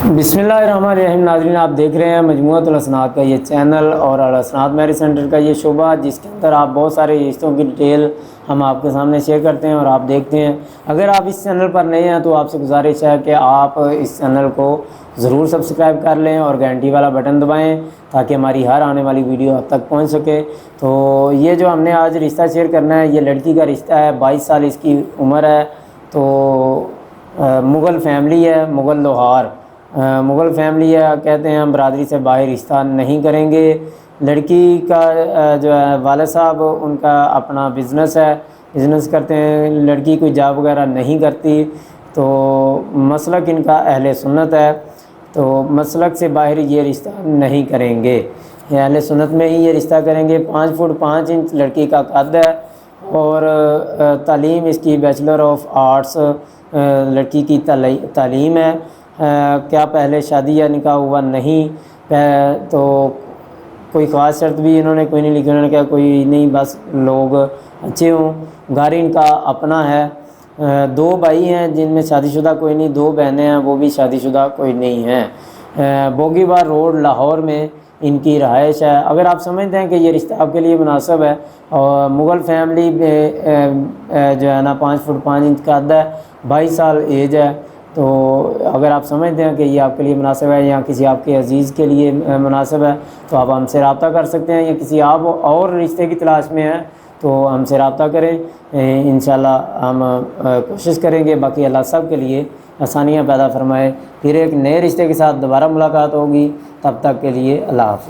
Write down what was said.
बिस्मिल्लाहिर्रहमानिर्रहीम। नाज़रीन, आप देख रहे हैं मजमूअतुल हसनात का ये चैनल और अल हसनात मैरिज सेंटर का ये शोबा, जिसके अंदर आप बहुत सारे रिश्तों की डिटेल हम आपके सामने शेयर करते हैं और आप देखते हैं। अगर आप इस चैनल पर नए हैं तो आपसे गुजारिश है कि आप इस चैनल को ज़रूर सब्सक्राइब कर लें और घंटी वाला बटन दबाएं ताकि हमारी हर आने वाली वीडियो आप तक पहुंच सके। तो ये जो हमने आज रिश्ता शेयर करना है, ये लड़की का रिश्ता है। 22 साल इसकी उम्र है। तो मुग़ल फैमिली है, मुग़ल लोहार मुग़ल फैमिली है। कहते हैं हम बरादरी से बाहर रिश्ता नहीं करेंगे। लड़की का जो है वालिद साहब, उनका अपना बिज़नेस है, बिज़नेस करते हैं। लड़की कोई जॉब वगैरह नहीं करती। तो मसलक इनका अहले सुन्नत है। तो मसलक से बाहर ये रिश्ता नहीं करेंगे, ये अहले सुन्नत में ही ये रिश्ता करेंगे। 5 फुट 5 इंच लड़की का कद है और तालीम इसकी बैचलर ऑफ आर्ट्स लड़की की तालीम है। क्या पहले शादी या निकाह हुआ नहीं, तो कोई ख़ास शर्त भी इन्होंने कोई नहीं लिखी। उन्होंने कहा कोई नहीं, बस लोग अच्छे हों। घर इनका अपना है। 2 भाई हैं जिनमें शादीशुदा कोई नहीं, 2 बहनें हैं वो भी शादीशुदा कोई नहीं हैं। बोगीबार रोड लाहौर में इनकी रहायश है। अगर आप समझते हैं कि ये रिश्ता आपके लिए मुनासिब है और मुग़ल फैमिली में जो है ना 5 फुट 5 इंच का कद है, 22 साल एज है, तो अगर आप समझते हैं कि ये आपके लिए मुनासिब है या किसी आपके अजीज़ के लिए मुनासिब है तो आप हमसे रब्ता कर सकते हैं। या किसी आप और रिश्ते की तलाश में हैं तो हमसे रब्ता करें। इंशाल्लाह हम कोशिश करेंगे। बाकी अल्लाह सब के लिए आसानियाँ पैदा फरमाए। फिर एक नए रिश्ते के साथ दोबारा मुलाकात होगी। तब तक के लिए अल्लाह हाफ़िज़।